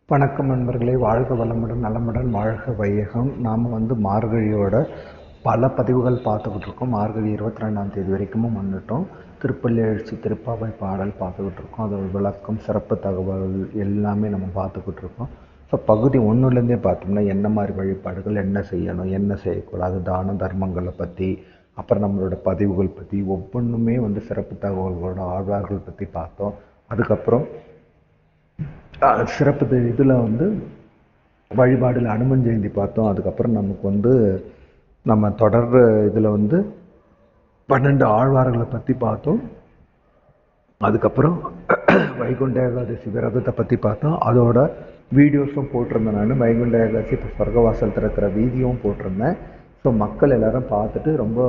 வணக்கம் நண்பர்களே, வாழ்க வளமுடன், நலமுடன், வாழ்க வையகம். நாம் மார்கழியோட பல பதிவுகள் பார்த்துக்கிட்டு இருக்கோம். மார்கழி 22ஆம் தேதி வரைக்கும் வந்துட்டோம். திருப்பள்ளி எழுச்சி திருப்பாவை பாடல் பார்த்துக்கிட்டு இருக்கோம். அதோட விளக்கம், சிறப்பு தகவல் எல்லாமே நம்ம பார்த்துக்கிட்டு இருக்கோம். ஸோ பகுதி 1லேருந்தே பார்த்தோம்னா என்ன மாதிரி வழிபாடுகள், என்ன செய்யணும், என்ன செய்யக்கூடாது, தான தர்மங்களை பற்றி, அப்புறம் நம்மளோட பதிவுகள் பற்றி ஒவ்வொன்றுமே சிறப்பு தகவல்களோட ஆழ்வார்கள் பற்றி பார்த்தோம். அதுக்கப்புறம் சிறப்பு இதில் வழிபாடில் அனுமன் ஜெயந்தி பார்த்தோம். அதுக்கப்புறம் நமக்கு நம்ம தொடர் இதில் 12 ஆழ்வார்களை பற்றி பார்த்தோம். அதுக்கப்புறம் வைகுண்ட ஏகாதசி விரதத்தை பற்றி பார்த்தோம். அதோட வீடியோஸும் போட்டிருந்தேன். நான் வைகுண்ட ஏகாதசி இப்போ சொர்க்கவாசல் திறக்கிற வீடியோவும் போட்டிருந்தேன். ஸோ மக்கள் எல்லோரும் பார்த்துட்டு ரொம்ப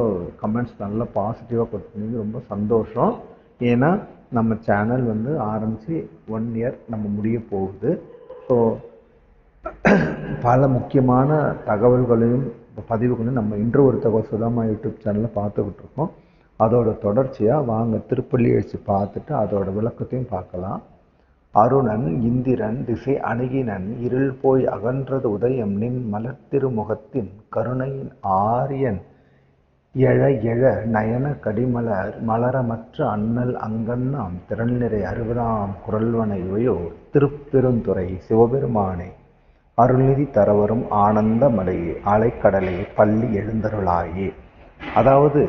கமெண்ட்ஸ் நல்லா பாசிட்டிவாக கொடுத்துருந்தீங்க. ரொம்ப சந்தோஷம். ஏன்னா நம்ம சேனல் ஆரம்பித்து 1 இயர் நம்ம முடிய போகுது. ஸோ பல முக்கியமான தகவல்களையும் பதிவுகளையும் நம்ம இன்று ஒரு தகவல் சுதாமா யூடியூப் சேனலில் பார்த்துக்கிட்டு இருக்கோம். அதோட தொடர்ச்சியாக வாங்க திருப்பள்ளி எழுச்சி பார்த்துட்டு அதோட விளக்கத்தையும் பார்க்கலாம். அருணன் இந்திரன் திசை அணுகினன் இருள் போய் அகன்றது உதயம் நின் மலர்த்திருமுகத்தின் கருணையின் ஆரியன் எழ எழ நயன கடிமலர் மலரமற்ற அண்ணல் அங்கண்ணாம் திரள் நிறை 60ஆம் குரல்வன இவையோ திருப்பெருந்துறை சிவபெருமானே அருள்நிதி தரவரும் ஆனந்த மலையே அலைக்கடலே பள்ளி எழுந்தருளாயே. அதாவது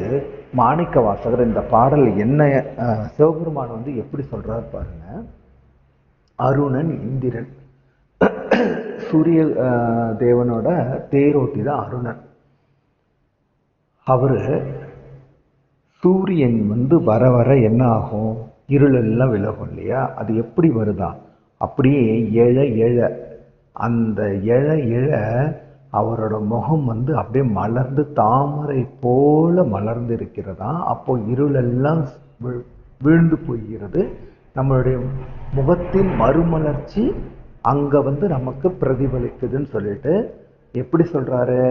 மாணிக்க வாசகர் இந்த பாடல் என்ன சிவபெருமான் எப்படி சொல்றார் பாருங்க. அருணன் இந்திரன், சூரிய தேவனோட தேரோட்டி தான் அருணன். அவர் சூரியன் வர வர என்ன ஆகும், இருளெல்லாம் விலகும் இல்லையா? அது எப்படி வருதா, அப்படியே எழ எழ அந்த எழ எழ அவரோட முகம் அப்படியே மலர்ந்து தாமரை போல மலர்ந்து இருக்கிறதா. அப்போ இருளெல்லாம் விழுந்து போகிறது. நம்மளுடைய முகத்தின் மறுமலர்ச்சி அங்கே நமக்கு பிரதிபலிக்குதுன்னு சொல்லிட்டு எப்படி சொல்கிறாரு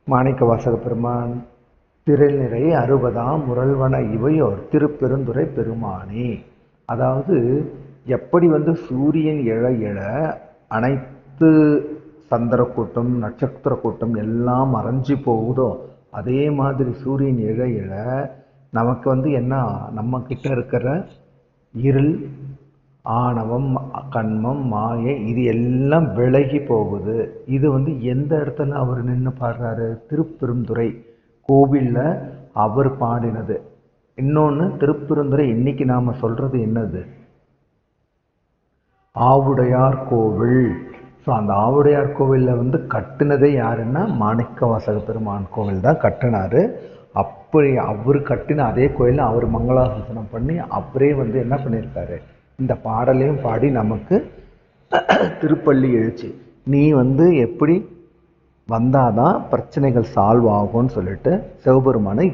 மாணிக்க வாசக பெருமான்? திரள் நிறை 60ஆம் முரல்வன இவையோர் திருப்பெருந்துறை பெருமானே. அதாவது எப்படி சூரியன் எழ எழ அனைத்து சந்திர கூட்டம் நட்சத்திர கூட்டம் எல்லாம் மறைஞ்சி போகுதோ, அதே மாதிரி சூரியன் எழ எழ நமக்கு என்ன, நம்ம கிட்ட இருக்கிற இருள், ஆணவம், கண்மம், மாயை இது எல்லாம் விலகி போகுது. இது எந்த இடத்துல அவர் நின்று பாடுறாரு? திருப்பெருந்துறை கோவிலில் அவர் பாடினது. இன்னொன்று திருப்பெருந்துறை இன்னைக்கு நாம் சொல்கிறது என்னது? ஆவுடையார் கோவில். ஸோ அந்த ஆவுடையார் கோவிலில் கட்டினதே யாருன்னா மாணிக்க வாசக பெருமான் கோவில் தான் கட்டினார். அப்படி அவர் கட்டின அதே கோயிலில் அவர் மங்களாசாசனம் பண்ணி அவரே என்ன பண்ணியிருக்காரு, இந்த பாடலையும் பாடி நமக்கு திருப்பள்ளி எழுச்சி நீ எப்படி வந்தாதான் பிரச்சனைகள் சால்வ் ஆகும்னு சொல்லிட்டு சிவபெருமானை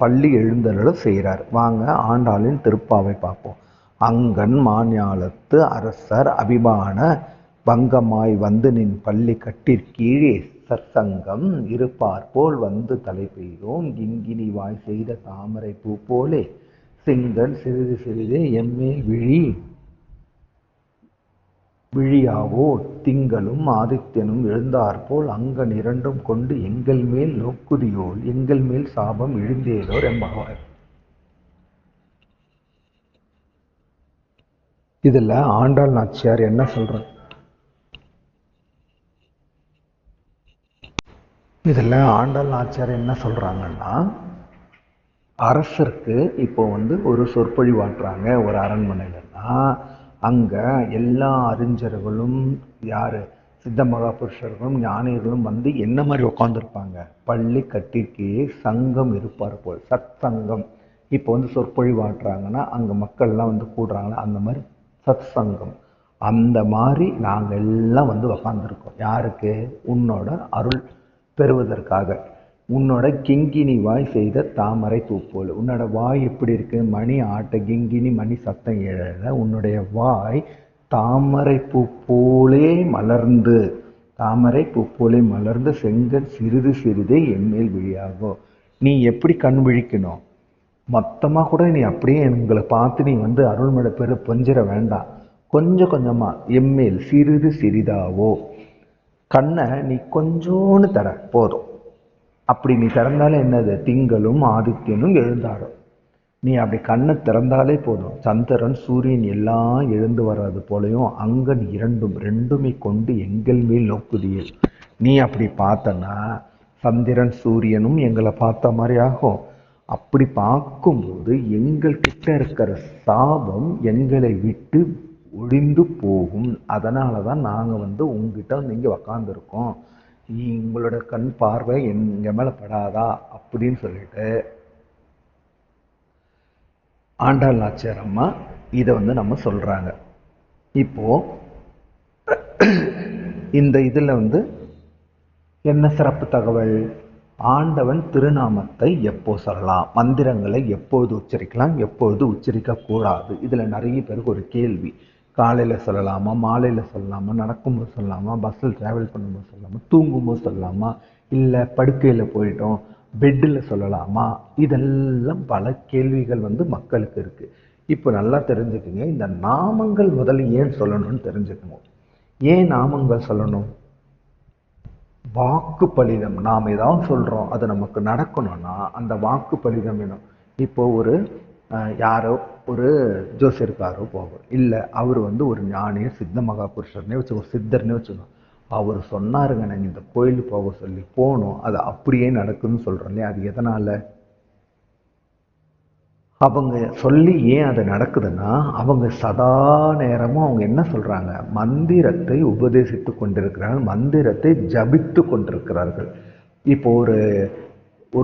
பள்ளி எழுந்தருள செய்கிறார். வாங்க ஆண்டாளின் திருப்பாவை பார்ப்போம். அங்கன் மாஞாலத்து அரசர் அபிமான பங்கமாய் நின் பள்ளி கட்டிற்கீழே சற்சங்கம் இருப்பார் போல் தலை பெய்தோம் கிங்கினி வாய் செய்த தாமரை பூ போலே செங்கன் சிறிது சிறிதே எம்மேல் விழியாவோ திங்களும் ஆதித்யனும் எழுந்தாற்போல் அங்கன் இரண்டும் கொண்டு எங்கள் மேல் நோக்குதியோல் எங்கள் மேல் சாபம் இழிந்தேலோர் என்பவர். இதுல ஆண்டாள் நாச்சியார் என்ன சொல்றாங்க? சொல்றாங்கன்னா, அரசருக்கு இப்போ ஒரு சொற்பொழிவாட்டுறாங்க ஒரு அரண்மனையிலன்னா, அங்கே எல்லா அறிஞர்களும் யார், சித்த மகாபுருஷர்களும் ஞானிகளும் என்ன மாதிரி உட்காந்துருப்பாங்க? பள்ளி கட்டிற்கே சங்கம் இருப்பார் போல், சத் சங்கம். இப்போ சொற்பொழிவாட்டுறாங்கன்னா அங்கே மக்கள்லாம் கூடுறாங்களா, அந்த மாதிரி சத் சங்கம். அந்த மாதிரி நாங்கள் எல்லாம் உட்காந்துருக்கோம். யாருக்கு? உன்னோட அருள் பெறுவதற்காக. உன்னோட கிங்கினி வாய் செய்த தாமரை பூப்போல். உன்னோட வாய் எப்படி இருக்கு? மணி ஆட்ட கிங்கினி மணி சத்தம் எழ உன்னுடைய வாய் தாமரை பூ போலே மலர்ந்து, தாமரை பூ போலே மலர்ந்து செங்கல் சிறிது சிறிதே எம்மேல் விழியாகும். நீ எப்படி கண் விழிக்கணும்? மொத்தமாக கூட நீ அப்படியே எங்களை பார்த்து நீ அருள்மழை பெரு பொஞ்சிட வேண்டாம். கொஞ்சம் கொஞ்சமாக எம்எல் சிறிது சிறிதாவோ கண்ணை நீ கொஞ்சோன்னு தர போதும். அப்படி நீ திறந்தாலே என்னது, திங்களும் ஆதித்யனும் எழுந்தாடும். நீ அப்படி கண்ணை திறந்தாலே போதும், சந்திரன் சூரியன் எல்லாம் எழுந்து வர்றது போலையும் அங்கன் ரெண்டுமே கொண்டு எங்கள் மேல் நோக்குதியல். நீ அப்படி பார்த்தனா சந்திரன் சூரியனும் எங்களை பார்த்த மாதிரி ஆகும். அப்படி பார்க்கும்போது எங்கள் கிட்ட இருக்கிற சாபம் எங்களை விட்டு ஒழிந்து போகும். அதனால தான் நாங்கள் உங்ககிட்ட இங்கே உக்காந்துருக்கோம். உங்களோட கண் பார்வை எங்கள் மேலே படாதா அப்படின்னு சொல்லிட்டு ஆண்டாள் நாச்சியார் அம்மா இதை நம்ம சொல்கிறாங்க. இப்போது இந்த இதில் என்ன சிறப்பு தகவல், ஆண்டவன் திருநாமத்தை எப்போ சொல்லலாம், மந்திரங்களை எப்பொழுது உச்சரிக்கலாம், எப்பொழுது உச்சரிக்கக்கூடாது. இதில் நிறைய பேருக்கு ஒரு கேள்வி, காலையில் சொல்லலாமா, மாலையில் சொல்லலாமா, நடக்கும்போது சொல்லலாமா, பஸ்ஸில் ட்ராவல் பண்ணும்போது சொல்லலாமா, தூங்கும்போது சொல்லலாமா, இல்லை படுக்கையில் போயிட்டோம் பெட்டில் சொல்லலாமா, இதெல்லாம் பல கேள்விகள் மக்களுக்கு இருக்குது. இப்போ நல்லா தெரிஞ்சுக்குங்க, இந்த நாமங்கள் முதல்ல ஏன் சொல்லணும்னு தெரிஞ்சுக்கணும். ஏன் நாமங்கள் சொல்லணும்? வாக்கு பலிதம். நாம் ஏதாவது சொல்கிறோம் அது நமக்கு நடக்கணும்னா அந்த வாக்கு பலிதம் வேணும். இப்போது யாரோ ஒரு ஜோசியருக்காரோ போகும், இல்லை அவர் ஒரு ஞானிய சித்த மகாபுருஷர்னே வச்சுக்கோ, சித்தர்னே வச்சுக்கணும். அவர் சொன்னாருங்க நாங்கள் இந்த கோயில் போக சொல்லி போனோம், அது அப்படியே நடக்குதுன்னு சொல்கிறோம் இல்லையா. அது எதனால்? அவங்க சொல்லி ஏன் அது நடக்குதுன்னா, அவங்க சதா நேரமும் அவங்க என்ன சொல்கிறாங்க, மந்திரத்தை உபதேசித்து கொண்டிருக்கிறார்கள், மந்திரத்தை ஜபித்து கொண்டிருக்கிறார்கள். இப்போ ஒரு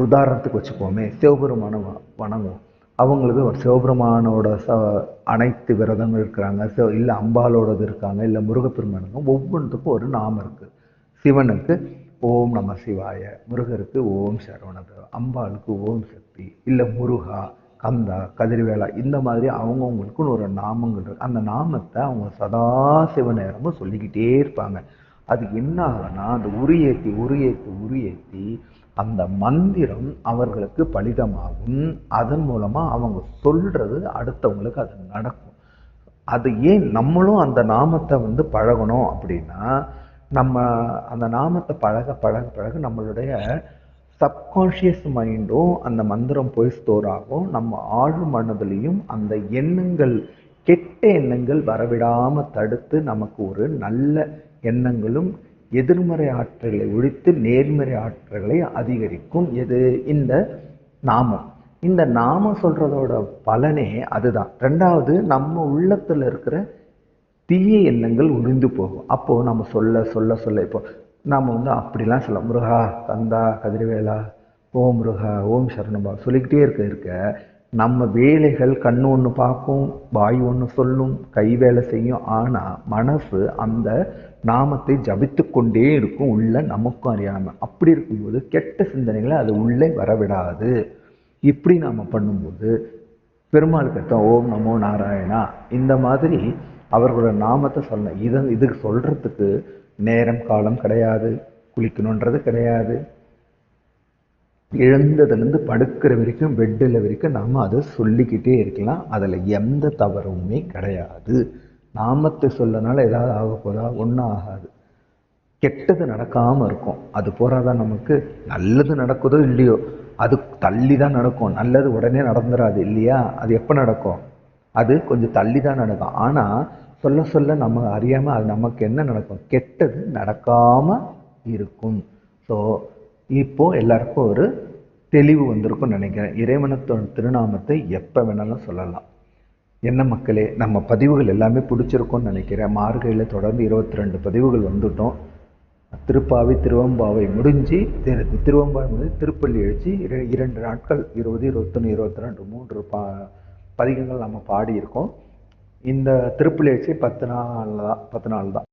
உதாரணத்துக்கு வச்சுப்போமே, சிவபெருமான வணங்குவோம். அவங்களுக்கு ஒரு சிவபெருமானோட அனைத்து விரதங்கள் இருக்கிறாங்க, இல்லை அம்பாலோடது இருக்காங்க, இல்லை முருகப்பெருமானுங்க, ஒவ்வொன்றுக்கும் ஒரு நாமம் இருக்குது. சிவனுக்கு ஓம் நம சிவாய, முருகருக்கு ஓம் சரவணபவ, அம்பாளுக்கு ஓம் சக்தி, இல்லை முருகா, கந்தா, கதிர்வேலா, இந்த மாதிரி அவங்கவுங்களுக்குன்னு ஒரு நாமங்கள் இருக்குது. அந்த நாமத்தை அவங்க சதா சிவ நேரமும் சொல்லிக்கிட்டே இருப்பாங்க. அது என்ன ஆகுதுன்னா, அந்த உரியேற்றி அந்த மந்திரம் அவர்களுக்கு பலிதமாகும். அதன் மூலமாக அவங்க சொல்கிறது அடுத்தவங்களுக்கு அது நடக்கும். அது ஏன் நம்மளும் அந்த நாமத்தை பழகணும் அப்படின்னா, நம்ம அந்த நாமத்தை பழக நம்மளுடைய சப்கான்ஷியஸ் மைண்டும் அந்த மந்திரம் போய் ஸ்டோர் ஆகும். நம்ம ஆழ் மனதிலையும் அந்த எண்ணங்கள், கெட்ட எண்ணங்கள் வரவிடாமல் தடுத்து நமக்கு ஒரு நல்ல எண்ணங்களும் எதிர்மறை ஆற்றல்களை ஒழித்து நேர்மறை ஆற்றல்களை அதிகரிக்கும். எது? இந்த நாமம். இந்த நாமம் சொல்கிறதோட பலனே அதுதான். ரெண்டாவது, நம்ம உள்ளத்தில் இருக்கிற தீய எண்ணங்கள் ஒழிந்து போகும். அப்போது நம்ம சொல்ல இப்போ நாம் அப்படிலாம் சொல்ல, முருகா, கந்தா, கதிர்வேலா, ஓம் முருகா, ஓம் சரணபா சொல்லிக்கிட்டே இருக்க நம்ம வேலைகள் கண்ணு ஒன்று பார்க்கும், வாய் ஒன்று சொல்லும், கை வேலை செய்யும். ஆனால் மனசு அந்த நாமத்தை ஜபித்து கொண்டே இருக்கும், உள்ள நமக்கும் அறியாமல். அப்படி இருக்கும்போது கெட்ட சிந்தனைகளை அது உள்ளே வரவிடாது. இப்படி நாம் பண்ணும்போது பெருமாள் கிட்ட ஓம் நமோ நாராயணா இந்த மாதிரி அவர்களோட நாமத்தை சொல்லணும். இதுக்கு சொல்கிறதுக்கு நேரம் காலம் கிடையாது, குளிக்கணுன்றது கிடையாது. எழுந்ததுலேருந்து படுக்கிற வரைக்கும், பெட்டில் வரைக்கும் நாம் அதை சொல்லிக்கிட்டே இருக்கலாம். அதில் எந்த தவறுமே கிடையாது. நாமத்தை சொல்லனால ஏதாவது ஆக போதா? ஒன்றும் ஆகாது. கெட்டது நடக்காமல் இருக்கும். அது போறாதான் நமக்கு நல்லது நடக்குதோ இல்லையோ, அது தள்ளி தான் நடக்கும். நல்லது உடனே நடந்துடாது இல்லையா? அது எப்போ நடக்கும்? அது கொஞ்சம் தள்ளி தான் நடக்கும். ஆனால் சொல்ல நம்ம அறியாமல் அது நமக்கு என்ன நடக்கும்? கெட்டது நடக்காமல் இருக்கும். ஸோ இப்போது எல்லாருக்கும் ஒரு தெளிவு வந்திருக்கும்னு நினைக்கிறேன். இறைவனத்தோட திருநாமத்தை எப்போ வேணாலும் சொல்லலாம். என்ன மக்களே, நம்ம பதிவுகள் எல்லாமே பிடிச்சிருக்கும்னு நினைக்கிறேன். மார்கழியில் தொடர்ந்து 22 பதிவுகள் வந்துட்டோம். திருப்பாவை திருவம்பாவை முடிஞ்சு திருவம்பாவை முடிஞ்சு திருப்பள்ளி எழுச்சி 2 நாட்கள் 20, 21, 22 3 பதிகங்கள் நம்ம பாடியிருக்கோம். இந்த திருப்பள்ளி எழுச்சி 10 நாள் தான்.